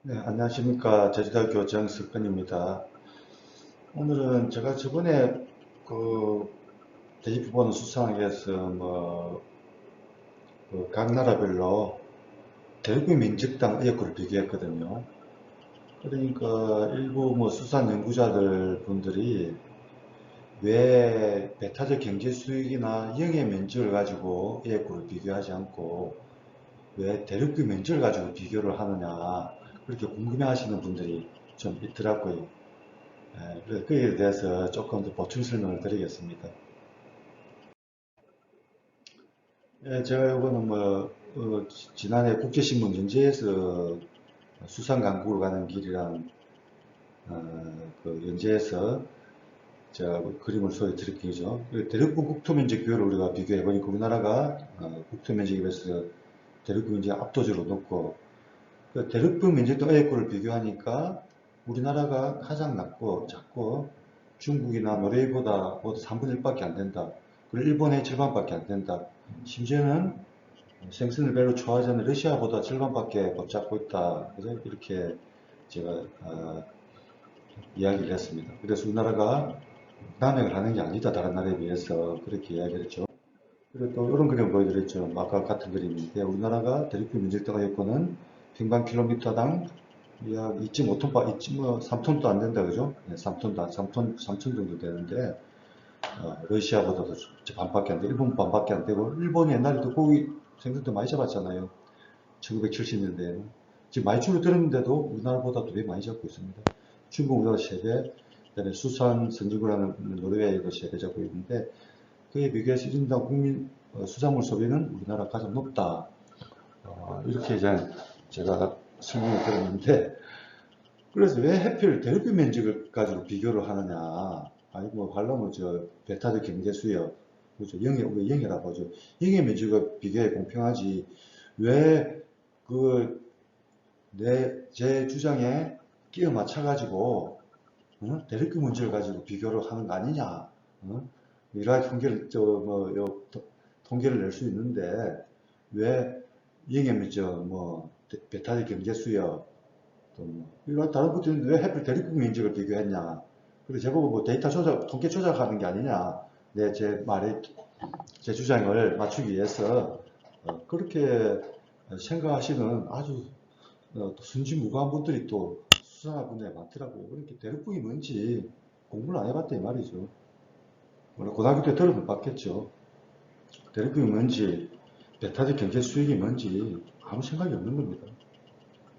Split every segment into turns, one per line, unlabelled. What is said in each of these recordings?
네, 안녕하십니까. 제주대학교 정석근입니다. 오늘은 제가 저번에 그 대입후보는 수상하기 위해서 각 나라별로 대륙의 민족당 의혹을 비교했거든요. 그러니까 일부 수산 연구자들 분들이 왜 배타적 경제 수익이나 영의 면적을 가지고 의혹을 비교하지 않고 왜 대륙의 면적을 가지고 비교를 하느냐, 그렇게 궁금해 하시는 분들이 좀 있더라고요. 그래서 거기에 대해서 조금 더 보충 설명을 드리겠습니다. 제가 이거는 지난해 국제신문 연재에서 수상 강국을 가는 길이란 그 연재에서 제가 그림을 소개 드릴게요. 대륙분 국토면적 비율을 우리가 비교해 보니까 우리나라가 국토면적에 비해서 대륙분 면적이 압도적으로 높고, 그 대륙분 면적도 A국을 비교하니까 우리나라가 가장 작고 중국이나 노르웨이보다 모두 3분의 1밖에 안 된다. 그리고 일본의 절반밖에 안 된다. 심지어는 생선을 별로 좋아하지 않는 러시아보다 절반밖에 못 잡고 있다. 그래서 이렇게 제가 이야기를 했습니다. 그래서 우리나라가 남획을 하는 게 아니다. 다른 나라에 비해서 그렇게 이야기를 했죠. 그리고 또 이런 그림 보여드렸죠. 아까 같은 그림인데 우리나라가 대륙별 면적대가 여건은 평방킬로미터당 약 2.5톤, 3톤도 안 된다, 그죠? 네, 3톤도, 3톤 정도 되는데, 러시아보다도 반밖에 안 되고, 일본 반밖에 안 되고, 일본이 옛날에도 고기 생선도 많이 잡았잖아요. 1970년대에는. 지금 많이 줄어들었는데도 우리나라보다도 더 많이 잡고 있습니다. 중국 우리나라 세계, 그다음에 수산 선진국이라는 노르웨이도 세계 잡고 있는데, 그에 비교해서 1인당 국민 수산물 소비는 우리나라 가장 높다. 이렇게 이제 제가 설명을 드렸는데, 그래서 왜 하필 대륙별 면적을 가지고 비교를 하느냐. 아니, 하려면 배타적 경제 수요, 그죠? 왜 영해라고 하죠. 영의 면적을 비교해 공평하지. 왜 제 주장에 끼어 맞춰가지고, 대륙별 면적을 가지고 비교를 하는 거 아니냐. 여러 가지 통계를 낼 수 있는데, 왜 영의 면적, 배타적 경제 수요, 이런 다른 것들은 왜 하필 대륙국 면적을 비교했냐. 그리고 제보고 데이터 조작, 통계 조작하는 게 아니냐. 제 주장을 맞추기 위해서 그렇게 생각하시는 아주 순진무구한 분들이 또 수상한 분들이 많더라고요. 그렇게 대륙국이 뭔지 공부를 안 해봤다 이 말이죠. 물론 고등학교 때 들어는 봤겠죠. 대륙국이 뭔지, 배타적 경제 수익이 뭔지 아무 생각이 없는 겁니다.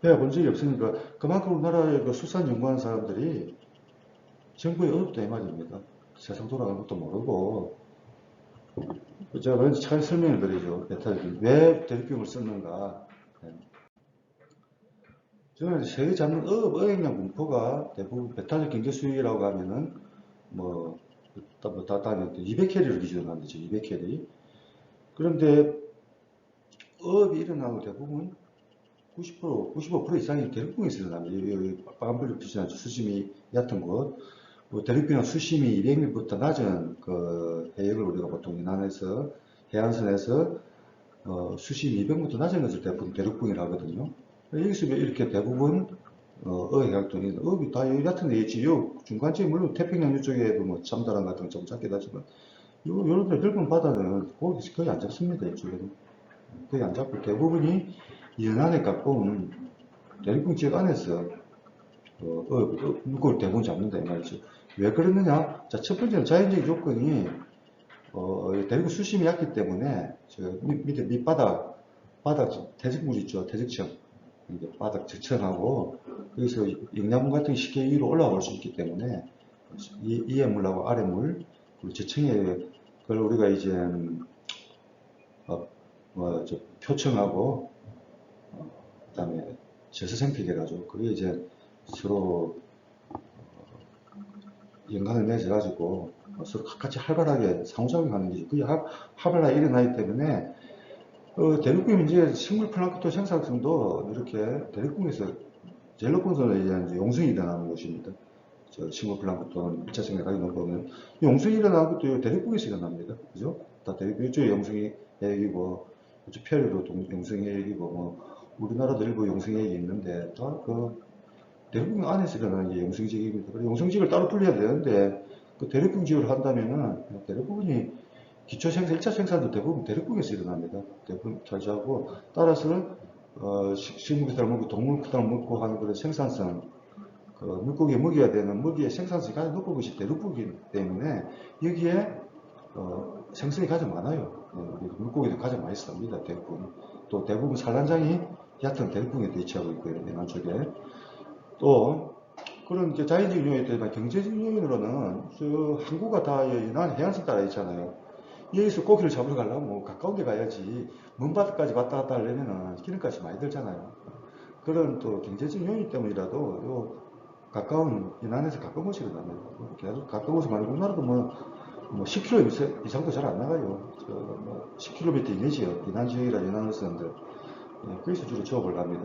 배워본 적이 없으니까 그만큼 우리나라의 그 수산 연구하는 사람들이 정부에 어렵다 이 말입니다. 세상 돌아가는 것도 모르고. 제가 그래서 잘 설명을 드리죠. 베타적인 왜 대륙경을 썼는가. 네. 저는 세계 잡는 어획량 분포가 대부분 배타적 경제 수익이라고 하면은 뭐, 따면 200캐리를 기준으로 하면 되죠. 200캐리. 그런데 어업이 일어나고 대부분 90%, 95% 이상이 대륙경에서 일어납니다. 빨간불로 표시한 수심이 얕은 곳. 대륙비는 수심이 200m부터 낮은 그 해역을 우리가 보통 연안에서 해안선에서 수심 200m 낮은 것을 대부분 대륙붕이라고 하거든요. 여기서 이렇게 대부분 어해활동이 어업이 다 여기 같은 데 있지. 요 중간쯤 물론 태평양 이쪽에도 참다랑 같은 거 좀 작긴 하지만 요런 데 넓은 바다는 거의 안 잡습니다. 이쪽에는 거의 안 잡고 대부분이 연안에 가까운 대륙붕 지역 안에서 물고기 대부분 잡는다 이 말이죠. 왜 그러느냐? 자, 첫 번째는 자연적 조건이 대륙 수심이 얕기 때문에 저 밑에 바닥 퇴적물 있죠. 퇴적층. 이제 바닥 저층하고 거기서 영양분 같은 게 쉽게 위로 올라올 수 있기 때문에 위에 물하고 아래 물 그리고 저층에 그걸 우리가 이제 표층하고 그다음에 저서생태계라죠. 그게 이제 서로 연관을 맺어가지고 서로 같이 활발하게 상호작용하는 거지. 그게 활발하게 일어나기 때문에 대륙붕 이제 식물 플랑크톤 생산성도 이렇게 대륙붕에서 제일 높은 선은 이제 용성이 일어나는 곳입니다. 저 식물 플랑크톤 1차 생태학에 보면 용성이 일어나는 것도 대륙붕에서 일어납니다. 그죠? 다 대륙붕 이쪽에 용성이 해역이고 이쪽 표류도 용성이 해역이고 우리나라도 일부 용성액이 있는데 다 그 대륙경 안에서 일어나는 게 용성지역입니다. 그리고 용성지역을 따로 분리해야 되는데 그 대륙경 지역을 한다면은 대부분이 기초 생산, 1차 생산도 대부분 대륙경에서 일어납니다. 대부분 차지하고 따라서 식물 그대로 먹고 동물 그대로 먹고 하는 그런 생산성, 그 물고기에 먹여야 되는 먹이의 생산성이 가장 높은 것이 대륙경이기 때문에 여기에 생성이 가장 많아요. 물고기도 가장 많이 삽니다. 대륙경이. 또 대부분 산란장이 얕은 대륙경에 위치하고 있고요. 연안 쪽에. 또 그런 이제 자연적 요인에 때문에 경제적 요인으로는 저 항구가 다 연안 해안선 따라 있잖아요. 여기서 고기를 잡으러 가려면 뭐 가까운 데 가야지 먼 바다까지 왔다 갔다 하려면은 기름값이 많이 들잖아요. 그런 또 경제적 요인 때문이라도 요 가까운 연안에서 가까운 곳이 일어납니다. 계속 가까운 곳이 많이 우리나라도 뭐 10km 이상도 잘 안 나가요. 뭐 10km 이내지요. 연안 지역이라 연안을 쓰는데 거기서 주로 조업을 합니다.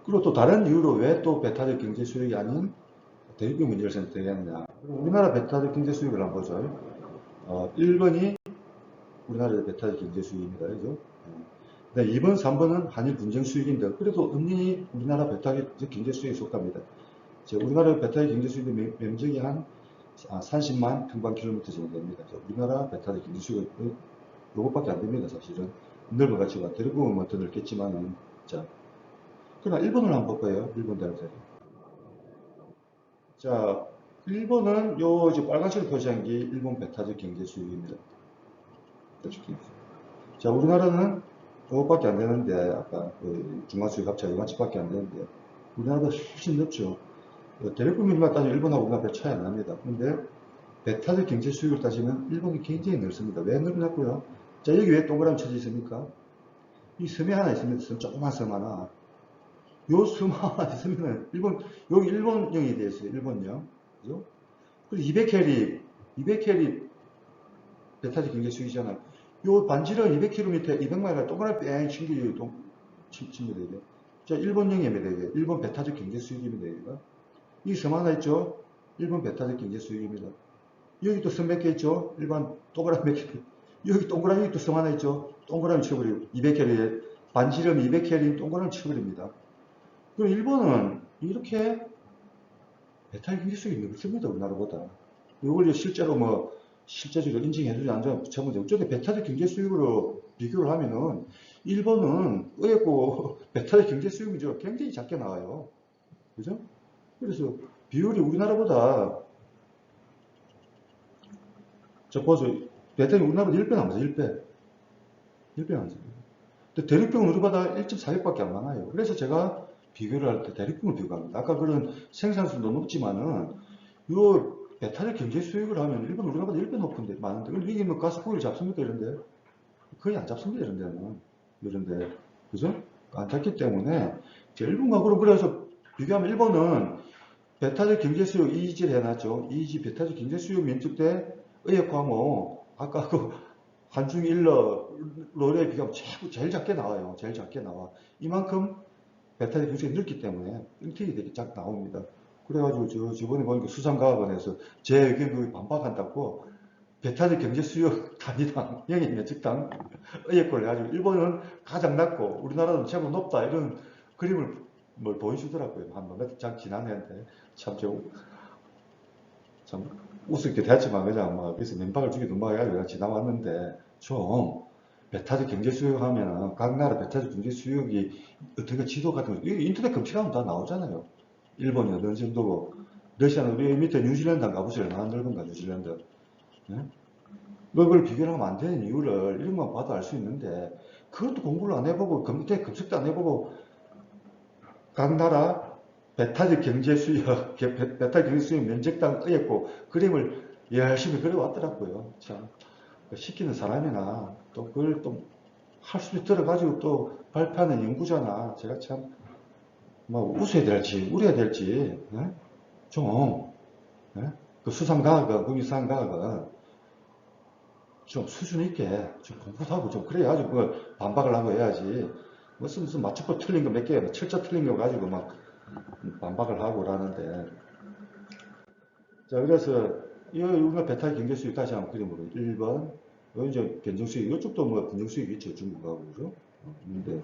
그리고 또 다른 이유로 왜 또 배타적 경제 수익이 아닌 대륙경 문제를 선택했느냐. 우리나라 배타적 경제 수익을 한번 보죠. 1번이 우리나라의 배타적 경제 수익입니다. 그죠? 네, 2번, 3번은 한일 분쟁 수익인데, 그래도 은근히 우리나라 배타적 경제 수익에 속합니다. 우리나라 배타적 경제 수익의 면적이 한 30만 평방킬로미터 정도 됩니다. 우리나라 배타적 경제 수익은 요것밖에 안 됩니다. 사실은. 넓어가지고, 대륙경은 더 넓겠지만은, 자. 그러나 일본을 한번 볼까요? 일본 대학생. 자, 일본은 요 이제 빨간색으로 표시한 게 일본 배타적 경제 수익입니다. 자, 우리나라는 요것밖에 안 되는데, 아까 그 중간수익 합차 이만치밖에 안 되는데, 우리나라보다 훨씬 넓죠. 대륙경만 따지면 일본하고 우리나라 별 차이 안 납니다. 근데 배타적 경제 수익을 따지면 일본이 굉장히 넓습니다. 왜 넓냐고요? 자, 여기 왜 동그라미 쳐져 있습니까? 이 섬이 하나 있습니다. 조그만 섬 하나. 요 섬 하나 있으면은 여기 일본령이 되어 있어요. 일본령. 그죠? 그리고 200캐리 배타적 경제 수익이잖아요. 요 반지를 200km, 200마일을 동그라미 뺑 칩니다. 이게. 자, 일본령입니다. 이게. 일본 배타적 경제 수익입니다. 여기가. 이 섬 하나 있죠? 일본 배타적 경제 수익입니다. 여기 또 섬 몇 개 있죠? 일반 동그라미 몇 개. 여기 동그라미 또 섬 하나 있죠? 동그라미 쳐버리고 200캐리, 반지름 200캐리 동그라미 쳐버립니다. 그럼 일본은 이렇게 배탈 경제 수익이 넓습니다. 우리나라보다. 이걸 실제적으로 인증해주지 않죠. 어쩌면 배타적 경제 수익으로 비교를 하면은 일본은 의외고 배타적 경제 수익 문제가 굉장히 작게 나와요. 그죠? 그래서 비율이 우리나라보다 저 보죠. 배탈이 우리나라보다 1배 남아서 1배. 1배 남아서. 근데 대륙경은 우리보다 1.4배밖에 안 많아요. 그래서 제가 비교를 할 때 대륙경을 비교합니다. 아까 그런 생산수도 높지만은 요 배탈의 경제 수익을 하면 일본 우리나라보다 1배 높은데 많은데 이게 뭐 가스고기를 잡습니까 이런데 거의 안 잡습니다 이런데 그죠? 안 잡기 때문에 일본과 그래서 비교하면 일본은 배타적 경제 수익 이지를 해놨죠. 이지 배타적 경제 수익 면적 대 의역화모 아까 그 한중 일러 롤에 비교하면 제일 작게 나와요. 제일 작게 나와. 이만큼 배타적 경제가 넓기 때문에 일택이 되게 쫙 나옵니다. 그래가지고 저번에 보니까 수상과학원에서 제 의견 반박한다고 배타적 경제 수요 단위당 영역 면적당 의역권을 해가지고 일본은 가장 낮고 우리나라는 제법 높다 이런 그림을 보여주더라고요. 한 몇장 지난해인데 참 우습게 대했지만 그냥 그래서 면박을 주기 넘어가가지고 그냥 지나왔는데 좀 배타적 경제 수역하면 각 나라 배타적 경제 수역이 어떻게 지도 같은 거 인터넷 검색하면 다 나오잖아요. 일본이 어느 정도고 러시아는 우리 밑에 뉴질랜드 안 가보세요. 얼마나 넓은가 뉴질랜드. 네? 그걸 비교하면 안 되는 이유를 이런 것만 봐도 알 수 있는데 그것도 공부를 안 해보고 검색 검색도 안 해보고 각 나라 배타적 경제 수역, 배타적 경제 수역 면적당 의했고 그림을 열심히 그려왔더라고요. 참 시키는 사람이나 또 그걸 또 할 수 들어가지고 또 발표하는 연구자나 제가 참 뭐 웃어야 될지 울어야 될지 네? 좀 네? 그 수상과학은 국립수상과학은 좀 수준 있게 좀 공부도 하고 좀 그래야지 그 반박을 하고 해야지 무슨 맞춤법 틀린 거 몇 개, 철자 틀린 거 가지고 막 반박을 하고 그러는데 자 그래서 이 우리가 배탈 경제 수익 다시 한번 그림으로 1번 이제 변정 수익 이쪽도 뭐 분정 수익이 있죠 중국하고 그죠? 있는데.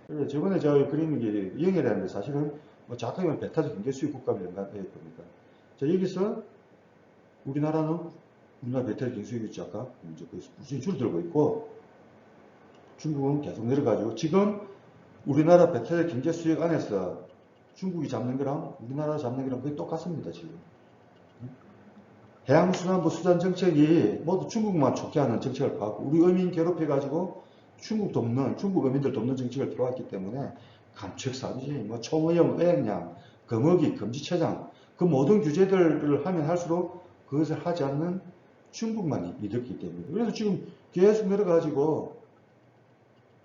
그래서 저번에 저 그림이 영해라는데 사실은 뭐 정확하게 말하면 배타적 경제 수입 국가와 연관될 겁니다. 자, 여기서 우리나라 배터리 경수익이 아까 이제 꾸준히 줄어들고 있고 중국은 계속 내려가지고 지금 우리나라 배터리 경제 수익 안에서 중국이 잡는 거랑 우리나라 잡는 거랑 거의 똑같습니다. 지금 해양수산부 수단 정책이 모두 중국만 좋게 하는 정책을 봐갖고 우리 어민 괴롭혀가지고 중국 어민들 돕는 정책을 들어왔기 때문에 감축사비지, 뭐 초오염, 의약량, 금어기, 금지체장 그 모든 규제들을 하면 할수록 그것을 하지 않는 중국만 믿었기 때문에 그래서 지금 계속 내려가지고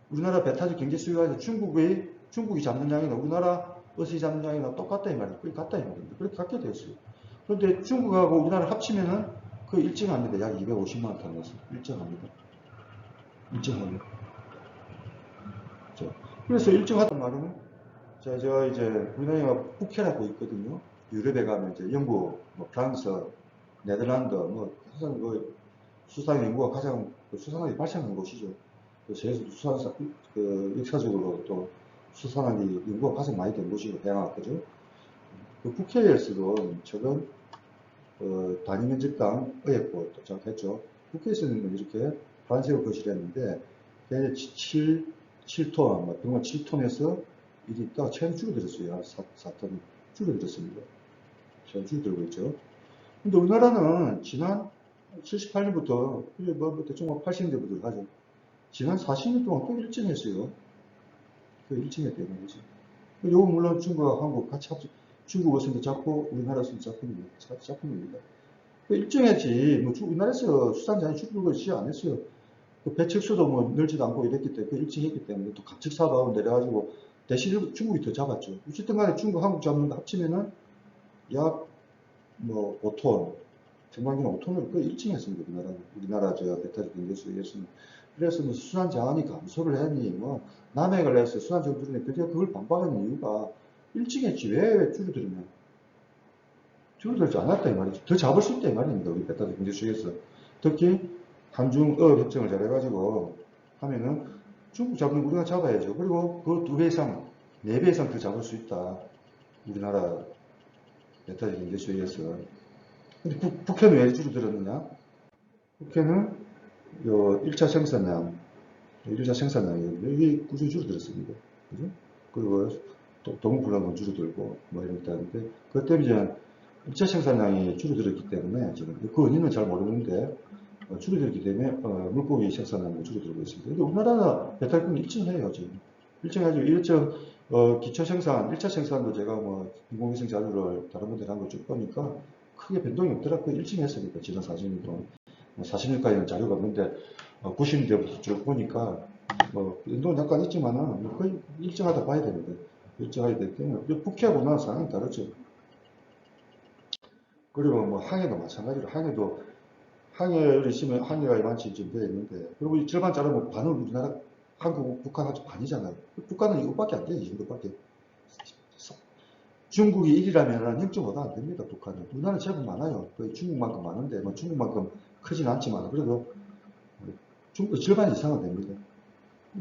우리나라 배타적 경제 수요가 중국이 잡는 양이나 우리나라 어선이 잡는 양이나 똑같다 이 말이에요. 거의 같다 이 말입니다. 그렇게 같게 되었어요. 그런데 중국하고 우리나라 합치면은 그 일정합니다. 약 250만 톤에서 일정합니다. 일정합니다. 그래서 일정하단 말은 저 이제 우리나라가 북해라고 있거든요. 유럽에 가면 이제 영국, 뭐 프랑스, 네덜란드, 뭐 가장 그 수산 연구가 가장 수산학이 발전한 곳이죠. 세계에서 역사적으로 또 수산학이 연구가 가장 많이 된 곳이고 해양학 그죠? 그 국회에서도 최근 단위면적당 의회고 도착했죠. 국회에서는 이렇게 관세를 거실했는데 7톤, 병원 7톤에서 이게 있다가 최근 줄어들었어요. 4톤 줄어들었습니다. 최근 줄어들고 있죠. 근데 우리나라는 지난 78년부터, 뭐 대충 80년대부터 가죠. 지난 40년 동안 또 일정했어요. 그 일정했대요, 말이지. 요거 물론 중국과 한국 같이 중국 어선도 잡고 우리나라 어선도 잡힙니다. 그 일정했지. 뭐 우리나라에서 수산자원이 줄어들고 있지 않았어요. 그 배척수도 뭐 늘지도 않고 이랬기 때문에 그 일정했기 때문에 또 감축사업하고 내려가지고 대신 중국이 더 잡았죠. 어쨌든 간에 중국, 한국 잡는 거 합치면은 약 뭐 5톤, 전반기는 5톤으로 거의 일정했습니다. 우리나라 저 배터리 경제수에서는. 그래서 뭐 수산 자원이 감소를 했니, 뭐 남해를 해서 수산 자원 줄이니 그걸 반박하는 이유가 일정했지. 왜 줄어들었냐? 줄어들지 않았다 이 말이죠. 더 잡을 수 있다 이 말입니다. 우리 배터리 경제수에서. 특히 한중어업 협정을 잘해가지고 하면은 중국 잡는 거 우리가 잡아야죠. 그리고 그 2배 이상, 4배 이상 더 잡을 수 있다. 우리나라 배터리 경제수에서. 근데 북해는 왜 줄어들었느냐? 북해는 요 1차 생산량, 1차 생산량이 여기 꾸준히 줄어들었습니다. 그죠? 그리고 또 동물분란도 줄어들고 뭐 이런 게 하는데 그것 때문에 이제 1차 생산량이 줄어들었기 때문에 지금 그 원인은 잘 모르는데 줄어들기 때문에 물고기 생산량도 줄어들고 있습니다. 근데 우리나라는 배탈금이 일정해요 지금. 일정해가지고 일정 기초 생산, 1차 생산도 제가 뭐 인공위성 자료를 다른 분들 한 거 쭉 보니까 크게 변동이 없더라고요. 일정했습니다. 지난 40년 동안. 40년까지는 자료가 없는데 90년대부터 쭉 보니까 뭐 변동은 약간 있지만은 거의 일정하다 봐야 됩니다. 일정하게 되기 때문에 북해하고는 상황이 다르죠. 그리고 뭐 항해도 마찬가지로 항해를 있으면 항해가 이만치 좀 되어 있는데 그리고 이 절반 자르면 반은 우리나라 한국 북한 아주 반이잖아요. 북한은 이것밖에 안 돼요. 이 정도밖에. 중국이 1이라면 0.5도 안 됩니다. 북한은. 우리나라는 제법 많아요. 거의 중국만큼 많은데 뭐 중국만큼 크진 않지만 그래도 중국 절반 이상은 됩니다.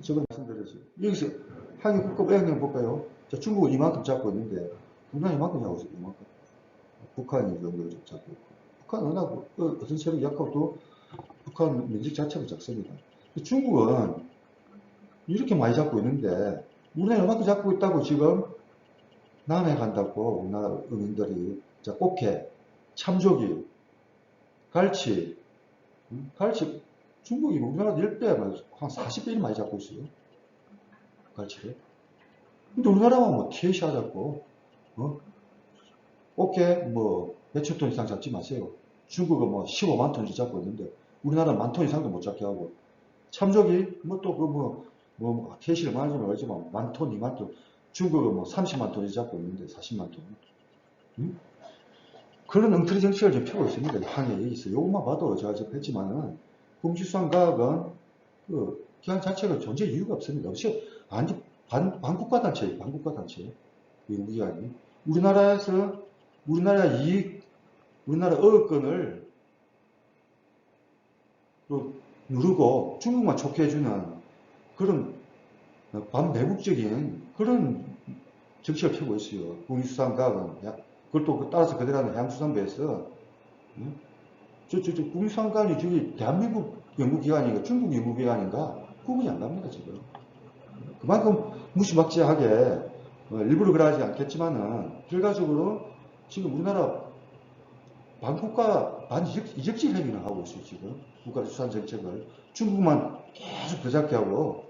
저번에 말씀드렸죠. 여기서 항해 국가 외양량 볼까요? 자, 중국은 이만큼 잡고 있는데 우리나라 이만큼 잡고 있어요. 이만큼. 북한이 이 정도 잡고 있고. 북한은 워낙 어떤 세력이 약하고 또 북한 면적 자체가 작습니다. 중국은 이렇게 많이 잡고 있는데 우리나라 이만큼 잡고 있다고 지금 남해 간다고 우리나라 어민들이 자 꽃게, 참조기, 갈치, 갈치 중국이 우리나라 10배, 한 40배 많이 잡고 있어요. 갈치를. 근데 우리나라만 뭐 TACA 잡고, 꽃게 뭐 몇천 톤 이상 잡지 마세요. 중국은 뭐 15만 톤씩 잡고 있는데 우리나라는 10,000톤 이상도 못 잡게 하고 참조기 뭐 또 TAC를 말하자면 알지만 10,000톤, 20,000톤 중국은 뭐 30만 톤이 잡고 있는데 40만 톤. 응? 그런 엉터리 정책을 좀 펴고 있습니다. 항해에 있어. 요것만 봐도 제가 접했지만은 국지수산 과학은 그 기관 자체가 존재 이유가 없습니다. 없이 반국가 단체예요. 반국가 단체. 연구기관이. 우리나라에서 우리나라 이익, 우리나라 어업권을 또 누르고 중국만 좋게 해주는 그런 반매국적인 그런 정책을 펴고 있어요. 국립수산과학은. 그걸 또 따라서 그대로 하는 해양수산부에서. 국립수산과학이 저기 대한민국 연구기관인가 중국 연구기관인가 구분이 안 갑니다, 지금. 그만큼 무시막지하게 일부러 그러지 않겠지만은 결과적으로 지금 우리나라 반국가 반이적질 행위를 하고 있어요, 지금. 국가수산정책을. 중국만 계속 더 잡게 하고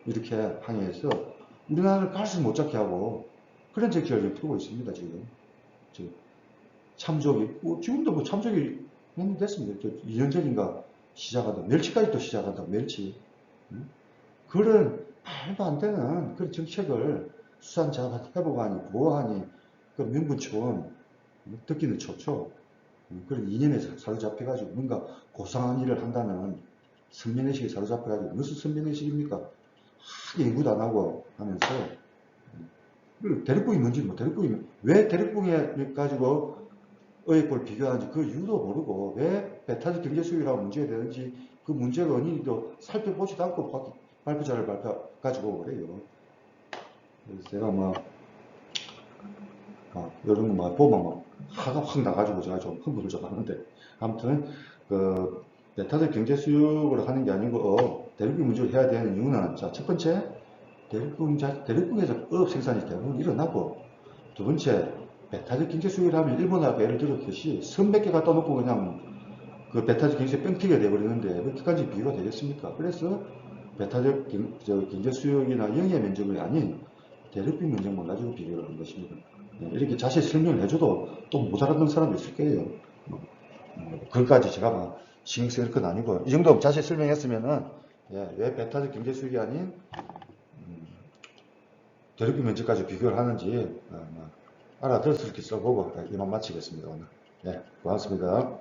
이렇게 항해해서 우리나라를 갈수록 못 잡게 하고 그런 정책을 펴고 있습니다, 지금. 참조기, 지금도 뭐 참조기 됐습니다. 2년 전인가 시작한다. 멸치까지 또 시작한다. 멸치. 그런 말도 안 되는 그런 정책을 수산자가 회복하니 보호하니 그 명분촌 듣기는 좋죠. 그런 이념에 사로잡혀가지고 뭔가 고상한 일을 한다는 선민의식에 사로잡혀가지고 무슨 선민의식입니까? 하게 연구도 안 하고 하면서 대륙붕이 뭔지 뭐 대륙붕이 왜 대륙붕에 가지고 의획을 비교하는지 그 이유도 모르고 왜 배타적 경제 수요라고 문제가 되는지 그 문제가 원인도 살펴보지도 않고 발표자를 가지고 그래요. 그래서 제가 이런 거 보면 화가 확 나가지고 제가 좀 흥분을 좀 하는데 아무튼 그 배타적 경제 수요를 하는 게 아니고 대륙붕 문제를 해야 되는 이유는 자, 첫 번째 대륙붕에서 어업 생산이 대부분 일어나고 두 번째 배타적 경제 수요를 하면 일본하고 예를 들었듯이 선 몇 개 갖다 놓고 그냥 그 배타적 경제 뺑튀기가 돼버리는데 왜 그까지 비교가 되겠습니까? 그래서 배타적 경제 수요이나 영해 면적이 아닌 대륙붕 면적만 가지고 비교를 하는 것입니다. 이렇게 자세히 설명을 해줘도 또 못 알아듣는 사람도 있을 거예요. 그것까지 제가 신경 쓸 건 아니고 이 정도 자세히 설명했으면은 왜 배타적 경제 수요이 아닌 대륙붕 면적까지 비교를 하는지 알아들었을 게 써보고 이만 마치겠습니다. 오늘. 고맙습니다.